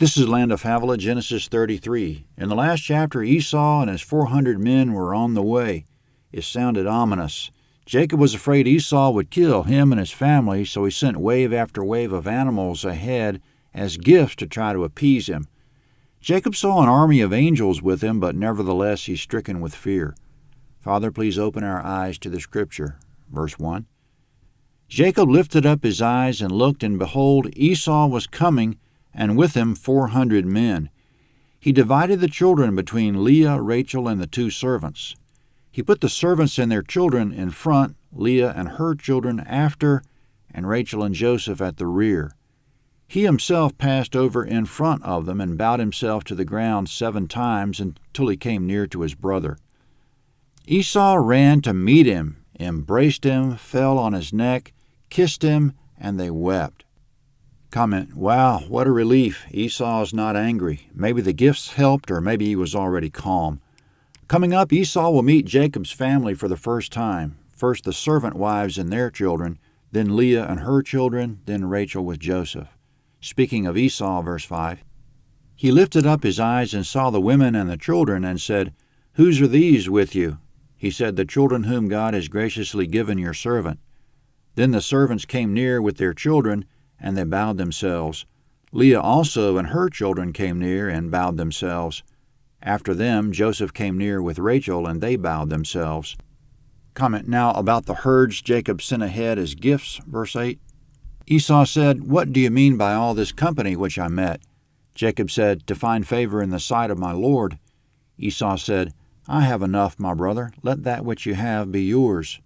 This is Land of Havilah, Genesis 33. In the last chapter, Esau and his 400 men were on the way. It sounded ominous. Jacob was afraid Esau would kill him and his family, so he sent wave after wave of animals ahead as gifts to try to appease him. Jacob saw an army of angels with him, but nevertheless he's stricken with fear. Father, please open our eyes to the Scripture. Verse 1. Jacob lifted up his eyes and looked, and behold, Esau was coming, and with him 400 men. He divided the children between Leah, Rachel, and the two servants. He put the servants and their children in front, Leah and her children after, and Rachel and Joseph at the rear. He himself passed over in front of them and bowed himself to the ground 7 times until he came near to his brother. Esau ran to meet him, embraced him, fell on his neck, kissed him, and they wept. Comment, wow, what a relief. Esau is not angry. Maybe the gifts helped, or maybe he was already calm. Coming up, Esau will meet Jacob's family for the first time. First the servant wives and their children, then Leah and her children, then Rachel with Joseph. Speaking of Esau, verse 5, he lifted up his eyes and saw the women and the children and said, "Whose are these with you?" He said, "The children whom God has graciously given your servant." Then the servants came near with their children, and they bowed themselves. Leah also and her children came near and bowed themselves. After them, Joseph came near with Rachel, and they bowed themselves. Comment now about the herds Jacob sent ahead as gifts, verse 8. Esau said, "What do you mean by all this company which I met?" Jacob said, "To find favor in the sight of my Lord." Esau said, "I have enough, my brother. Let that which you have be yours."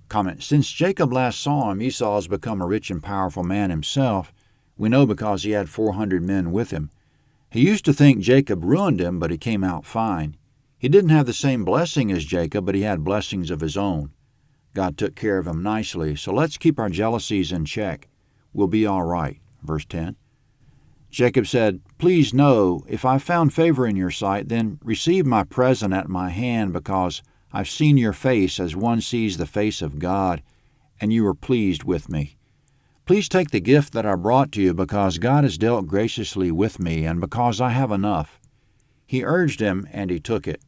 Comment, since Jacob last saw him, Esau has become a rich and powerful man himself. We know because he had 400 men with him. He used to think Jacob ruined him, but he came out fine. He didn't have the same blessing as Jacob, but he had blessings of his own. God took care of him nicely, so let's keep our jealousies in check. We'll be all right. Verse 10. Jacob said, "Please know, if I found favor in your sight, then receive my present at my hand, because I've seen your face as one sees the face of God, and you were pleased with me. Please take the gift that I brought to you, because God has dealt graciously with me, and because I have enough." He urged him, and he took it.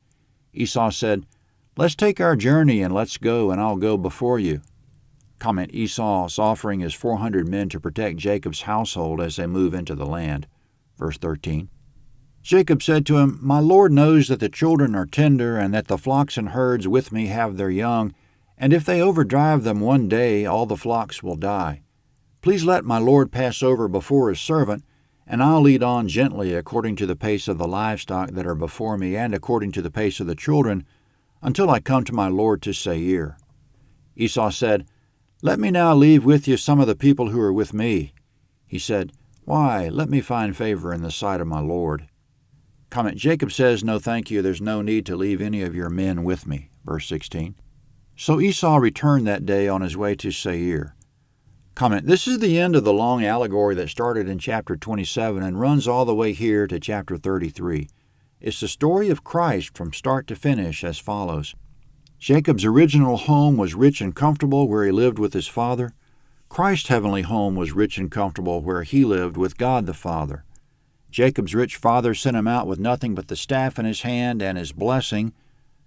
Esau said, "Let's take our journey, and let's go, and I'll go before you." Comment, Esau's offering his 400 men to protect Jacob's household as they move into the land. Verse 13. Jacob said to him, "My Lord knows that the children are tender, and that the flocks and herds with me have their young, and if they overdrive them one day, all the flocks will die. Please let my Lord pass over before his servant, and I'll lead on gently according to the pace of the livestock that are before me, and according to the pace of the children, until I come to my Lord to Seir." Esau said, "Let me now leave with you some of the people who are with me." He said, "Why, let me find favor in the sight of my Lord." Comment, Jacob says, "No, thank you. There's no need to leave any of your men with me." Verse 16. So Esau returned that day on his way to Seir. Comment, this is the end of the long allegory that started in chapter 27 and runs all the way here to chapter 33. It's the story of Christ from start to finish as follows. Jacob's original home was rich and comfortable where he lived with his father. Christ's heavenly home was rich and comfortable where he lived with God the Father. Jacob's rich father sent him out with nothing but the staff in his hand and his blessing.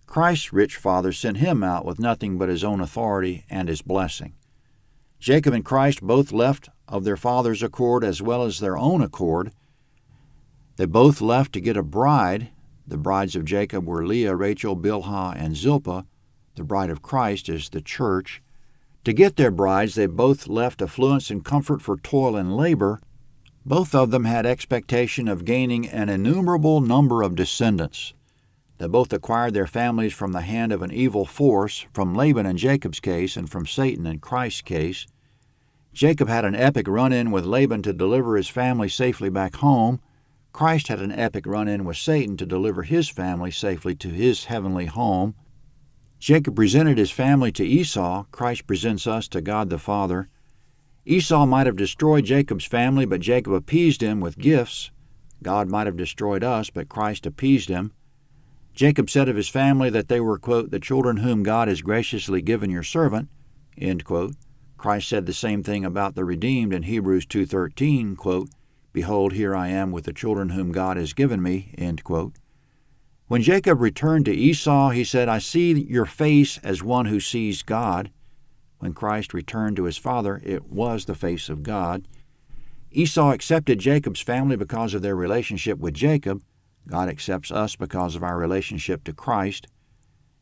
Christ's rich father sent him out with nothing but his own authority and his blessing. Jacob and Christ both left of their father's accord as well as their own accord. They both left to get a bride. The brides of Jacob were Leah, Rachel, Bilhah, and Zilpah. The bride of Christ is the church. To get their brides, they both left affluence and comfort for toil and labor. Both of them had expectation of gaining an innumerable number of descendants. They both acquired their families from the hand of an evil force, from Laban in Jacob's case and from Satan in Christ's case. Jacob had an epic run-in with Laban to deliver his family safely back home. Christ had an epic run-in with Satan to deliver his family safely to his heavenly home. Jacob presented his family to Esau. Christ presents us to God the Father. Esau might have destroyed Jacob's family, but Jacob appeased him with gifts. God might have destroyed us, but Christ appeased him. Jacob said of his family that they were, quote, "the children whom God has graciously given your servant," end quote. Christ said the same thing about the redeemed in Hebrews 2:13, quote, Behold, here I am with the children whom God has given me." End quote. When Jacob returned to Esau, he said, "I see your face as one who sees God." When Christ returned to his father, it was the face of God. Esau accepted Jacob's family because of their relationship with Jacob. God accepts us because of our relationship to Christ.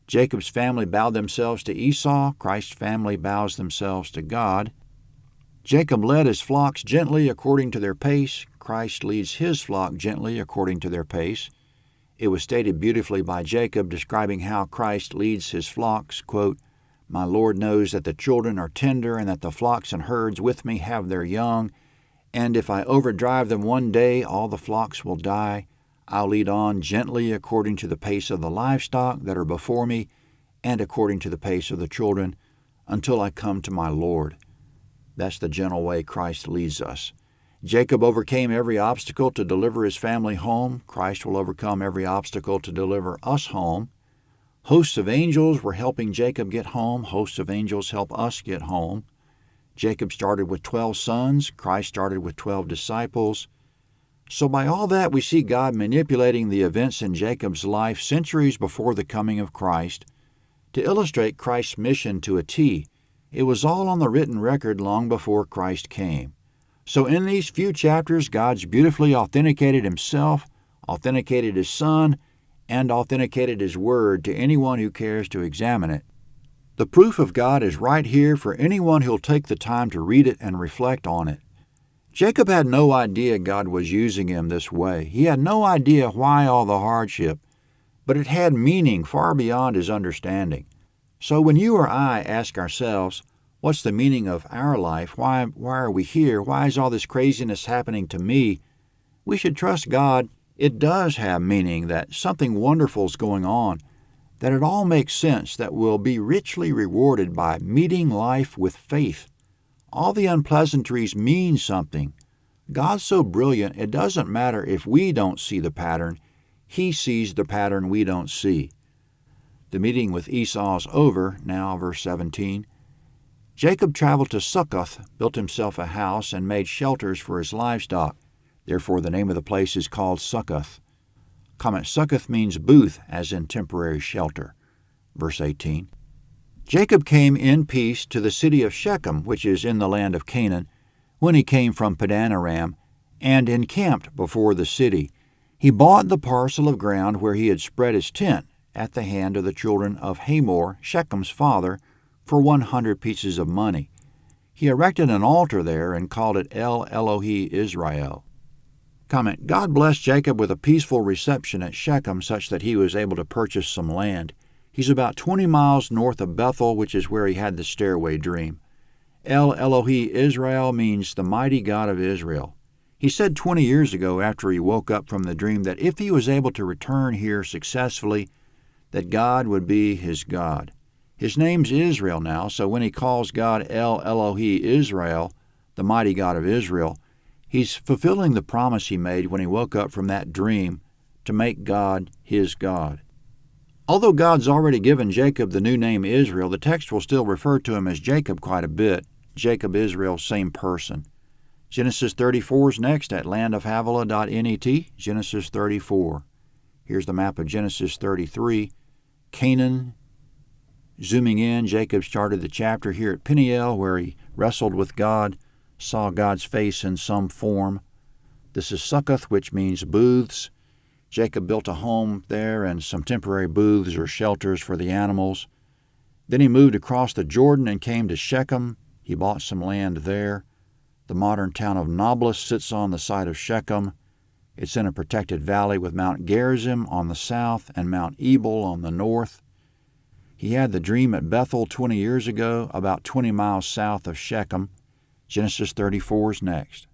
Jacob's family bowed themselves to Esau. Christ's family bows themselves to God. Jacob led his flocks gently according to their pace. Christ leads his flock gently according to their pace. It was stated beautifully by Jacob, describing how Christ leads his flocks, quote, "My Lord knows that the children are tender and that the flocks and herds with me have their young, and if I overdrive them one day, all the flocks will die. I'll lead on gently according to the pace of the livestock that are before me and according to the pace of the children until I come to my Lord." That's the gentle way Christ leads us. Jacob overcame every obstacle to deliver his family home. Christ will overcome every obstacle to deliver us home. Hosts of angels were helping Jacob get home. Hosts of angels help us get home. Jacob started with 12 sons. Christ started with 12 disciples. So by all that, we see God manipulating the events in Jacob's life centuries before the coming of Christ to illustrate Christ's mission to a T. It was all on the written record long before Christ came. So in these few chapters, God's beautifully authenticated himself, authenticated his Son, and authenticated his Word to anyone who cares to examine it. The proof of God is right here for anyone who'll take the time to read it and reflect on it. Jacob had no idea God was using him this way. He had no idea why all the hardship, but it had meaning far beyond his understanding. So when you or I ask ourselves, what's the meaning of our life? Why are we here? Why is all this craziness happening to me? We should trust God. It does have meaning, that something wonderful is going on, that it all makes sense, that we'll be richly rewarded by meeting life with faith. All the unpleasantries mean something. God's so brilliant, it doesn't matter if we don't see the pattern. He sees the pattern we don't see. The meeting with Esau is over. Now, verse 17. Jacob traveled to Succoth, built himself a house, and made shelters for his livestock. Therefore, the name of the place is called Succoth. Comment: Succoth means booth, as in temporary shelter. Verse 18. Jacob came in peace to the city of Shechem, which is in the land of Canaan, when he came from Padan Aram, and encamped before the city. He bought the parcel of ground where he had spread his tent at the hand of the children of Hamor, Shechem's father, for 100 pieces of money. He erected an altar there and called it El Elohe Israel. Comment: God blessed Jacob with a peaceful reception at Shechem such that he was able to purchase some land. He's about 20 miles north of Bethel, which is where he had the stairway dream. El Elohe Israel means the mighty God of Israel. He said 20 years ago, after he woke up from the dream, that if he was able to return here successfully, that God would be his God. His name's Israel now, so when he calls God El Elohe Israel, the mighty God of Israel, he's fulfilling the promise he made when he woke up from that dream to make God his God. Although God's already given Jacob the new name Israel, the text will still refer to him as Jacob quite a bit. Jacob, Israel, same person. Genesis 34 is next at landofhavilah.net, Genesis 34. Here's the map of Genesis 33. Canaan. Zooming in, Jacob started the chapter here at Peniel, where he wrestled with God, saw God's face in some form. This is Succoth, which means booths. Jacob built a home there and some temporary booths or shelters for the animals. Then he moved across the Jordan and came to Shechem. He bought some land there. The modern town of Nablus sits on the site of Shechem. It's in a protected valley with Mount Gerizim on the south and Mount Ebal on the north. He had the dream at Bethel 20 years ago, about 20 miles south of Shechem. Genesis 34 is next.